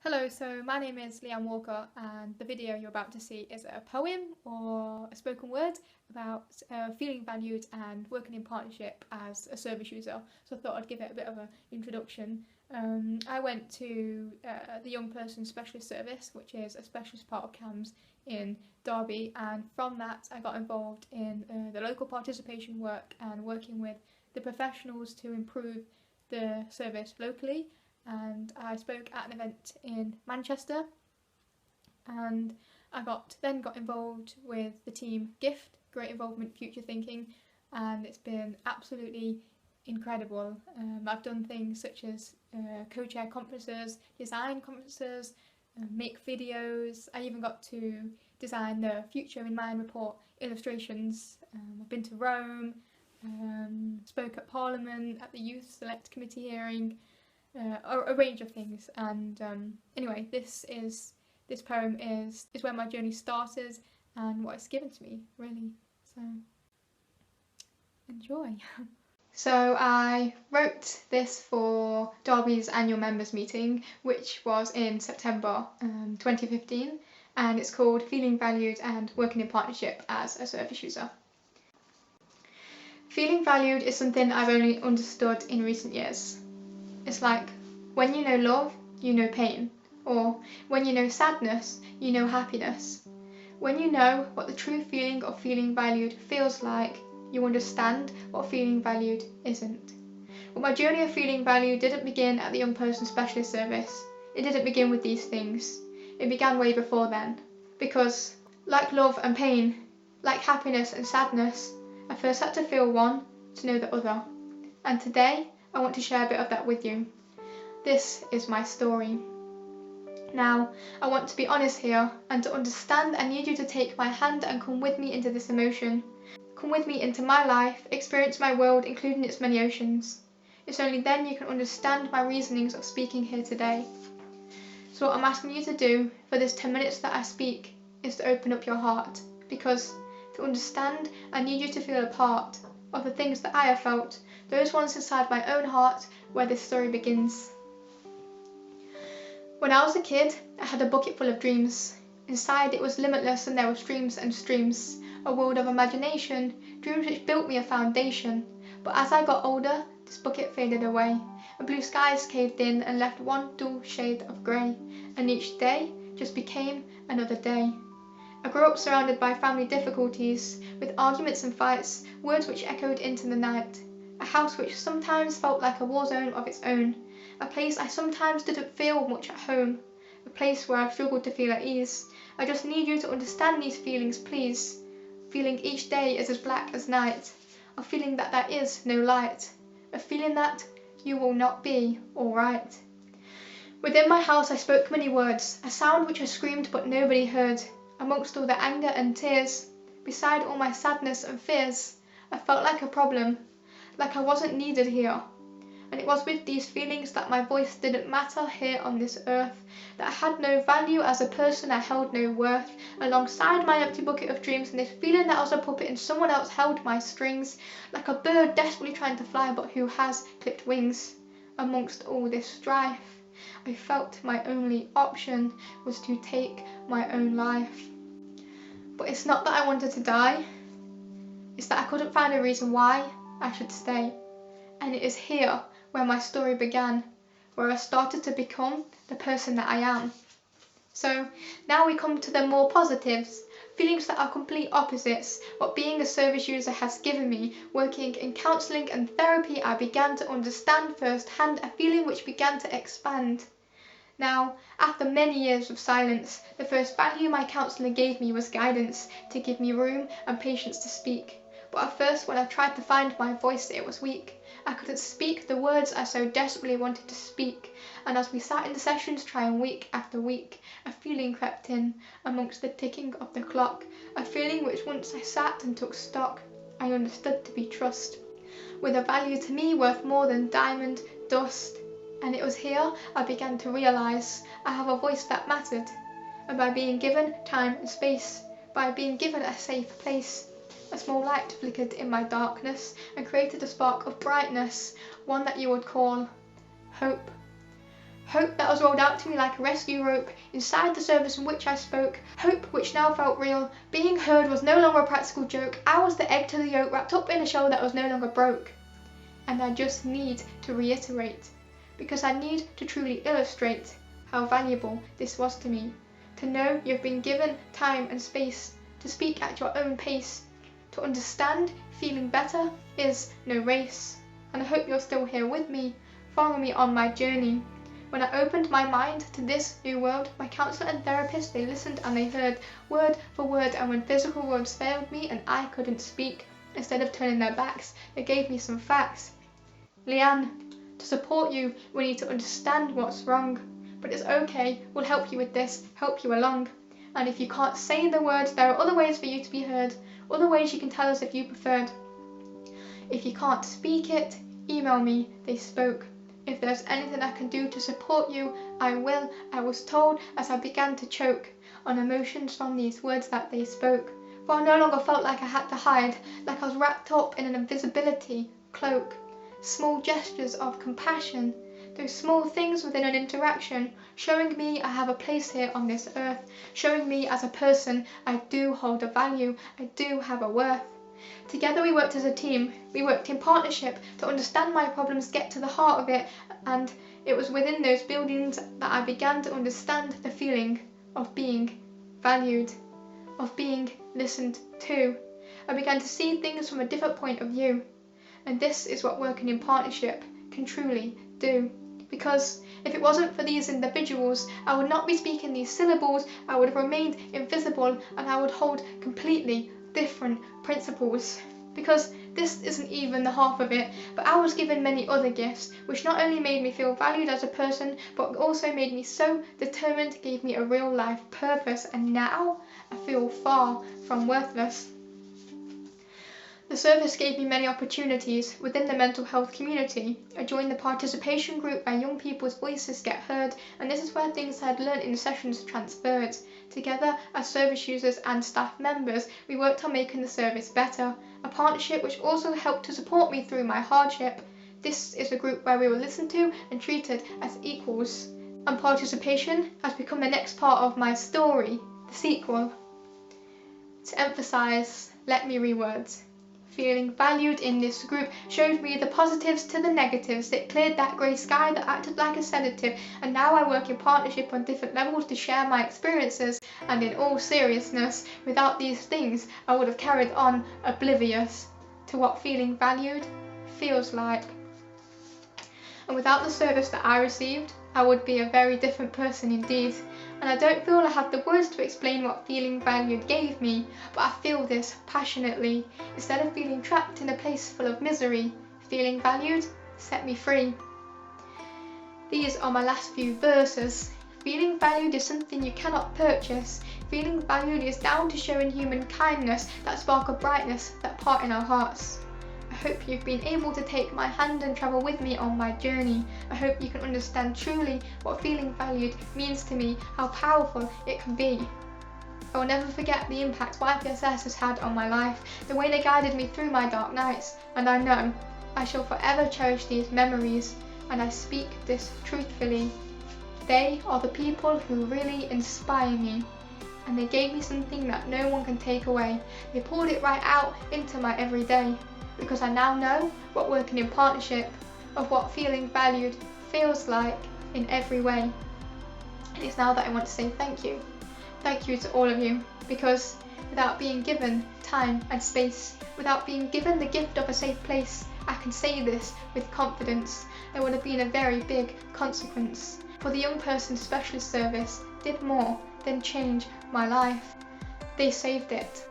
Hello, so my name is Leanne Walker, and the video you're about to see is a poem or a spoken word about feeling valued and working in partnership as a service user. So I thought I'd give it a bit of an introduction. I went to the Young Person Specialist Service, which is a specialist part of CAMHS in Derby, and from that I got involved in the local participation work and working with the professionals to improve the service locally. And I spoke at an event in Manchester, and I got involved with the team GIFT, Great Involvement Future Thinking, and it's been absolutely incredible. I've done things such as co-chair conferences, design conferences, make videos. I even got to design the Future in Mind report illustrations. I've been to Rome, spoke at Parliament, at the Youth Select Committee hearing, a range of things. And anyway, this poem is where my journey started and what it's given to me, really. So enjoy. So I wrote this for Derby's annual members meeting, which was in September 2015, and it's called Feeling Valued and Working in Partnership as a Service User. Feeling valued is something I've only understood in recent years. It's like, when you know love, you know pain. Or, when you know sadness, you know happiness. When you know what the true feeling of feeling valued feels like, you understand what feeling valued isn't. But my journey of feeling valued didn't begin at the Young Person Specialist Service. It didn't begin with these things. It began way before then. Because, like love and pain, like happiness and sadness, I first had to feel one to know the other. And today, I want to share a bit of that with you. This is my story. Now, I want to be honest here, and to understand I need you to take my hand and come with me into this emotion. Come with me into my life, experience my world, including its many oceans. It's only then you can understand my reasonings of speaking here today. So what I'm asking you to do for this 10 minutes that I speak is to open up your heart, because to understand I need you to feel a part of the things that I have felt, those ones inside my own heart where this story begins. When I was a kid, I had a bucket full of dreams. Inside it was limitless, and there were streams and streams, a world of imagination, dreams which built me a foundation. But as I got older, this bucket faded away, and blue skies caved in and left one dull shade of grey, and each day just became another day. I grew up surrounded by family difficulties, with arguments and fights, words which echoed into the night. A house which sometimes felt like a war zone of its own. A place I sometimes didn't feel much at home. A place where I struggled to feel at ease. I just need you to understand these feelings, please. Feeling each day is as black as night. A feeling that there is no light. A feeling that you will not be alright. Within my house I spoke many words, a sound which I screamed but nobody heard. Amongst all the anger and tears, beside all my sadness and fears, I felt like a problem, like I wasn't needed here. And it was with these feelings that my voice didn't matter here on this earth, that I had no value as a person, I held no worth, alongside my empty bucket of dreams, and this feeling that I was a puppet and someone else held my strings, like a bird desperately trying to fly but who has clipped wings. Amongst all this strife, I felt my only option was to take my own life. But it's not that I wanted to die, it's that I couldn't find a reason why I should stay. And it is here where my story began, where I started to become the person that I am. So now we come to the more positives, feelings that are complete opposites. What being a service user has given me, working in counselling and therapy, I began to understand firsthand, a feeling which began to expand. Now, after many years of silence, the first value my counsellor gave me was guidance, to give me room and patience to speak. But at first, when I tried to find my voice, it was weak. I couldn't speak the words I so desperately wanted to speak. And as we sat in the sessions trying week after week, a feeling crept in amongst the ticking of the clock, a feeling which once I sat and took stock, I understood to be trust, with a value to me worth more than diamond dust. And it was here I began to realise I have a voice that mattered, and by being given time and space, by being given a safe place, a small light flickered in my darkness and created a spark of brightness, one that you would call hope. Hope that was rolled out to me like a rescue rope inside the service in which I spoke. Hope which now felt real. Being heard was no longer a practical joke. I was the egg to the yolk wrapped up in a shell that was no longer broke. And I just need to reiterate, because I need to truly illustrate how valuable this was to me. To know you've been given time and space to speak at your own pace. To understand feeling better is no race. And I hope you're still here with me, following me on my journey. When I opened my mind to this new world, my counsellor and therapist, they listened and they heard word for word, and when physical words failed me and I couldn't speak, instead of turning their backs, they gave me some facts. Leanne, to support you, we need to understand what's wrong. But it's okay, we'll help you with this, help you along. And if you can't say the words, there are other ways for you to be heard, other ways you can tell us if you preferred. If you can't speak it, email me, they spoke. If there's anything I can do to support you, I will, I was told as I began to choke on emotions from these words that they spoke. For I no longer felt like I had to hide, like I was wrapped up in an invisibility cloak. Small gestures of compassion, those small things within an interaction, showing me I have a place here on this earth, showing me as a person I do hold a value, I do have a worth. Together we worked as a team, we worked in partnership to understand my problems, get to the heart of it, and it was within those buildings that I began to understand the feeling of being valued, of being listened to. I began to see things from a different point of view. And this is what working in partnership can truly do. Because if it wasn't for these individuals, I would not be speaking these syllables, I would have remained invisible, and I would hold completely different principles. Because this isn't even the half of it, but I was given many other gifts, which not only made me feel valued as a person, but also made me so determined, gave me a real life purpose, and now I feel far from worthless. The service gave me many opportunities within the mental health community. I joined the participation group where young people's voices get heard, and this is where things I had learnt in sessions transferred. Together, as service users and staff members, we worked on making the service better, a partnership which also helped to support me through my hardship. This is a group where we were listened to and treated as equals. And participation has become the next part of my story, the sequel. To emphasise, let me reword. Feeling valued in this group showed me the positives to the negatives. It cleared that grey sky that acted like a sedative, and now I work in partnership on different levels to share my experiences. And in all seriousness, without these things, I would have carried on oblivious to what feeling valued feels like. And without the service that I received, I would be a very different person indeed. And I don't feel I have the words to explain what feeling valued gave me, but I feel this passionately. Instead of feeling trapped in a place full of misery, feeling valued set me free. These are my last few verses. Feeling valued is something you cannot purchase. Feeling valued is down to showing human kindness, that spark of brightness, that part in our hearts. I hope you've been able to take my hand and travel with me on my journey. I hope you can understand truly what feeling valued means to me, how powerful it can be. I will never forget the impact YPSS has had on my life, the way they guided me through my dark nights, and I know I shall forever cherish these memories, and I speak this truthfully. They are the people who really inspire me, and they gave me something that no one can take away. They poured it right out into my everyday. Because I now know what working in partnership, of what feeling valued feels like in every way. And it's now that I want to say thank you. Thank you to all of you, because without being given time and space, without being given the gift of a safe place, I can say this with confidence, there would have been a very big consequence. For the young person specialist service did more than change my life. They saved it.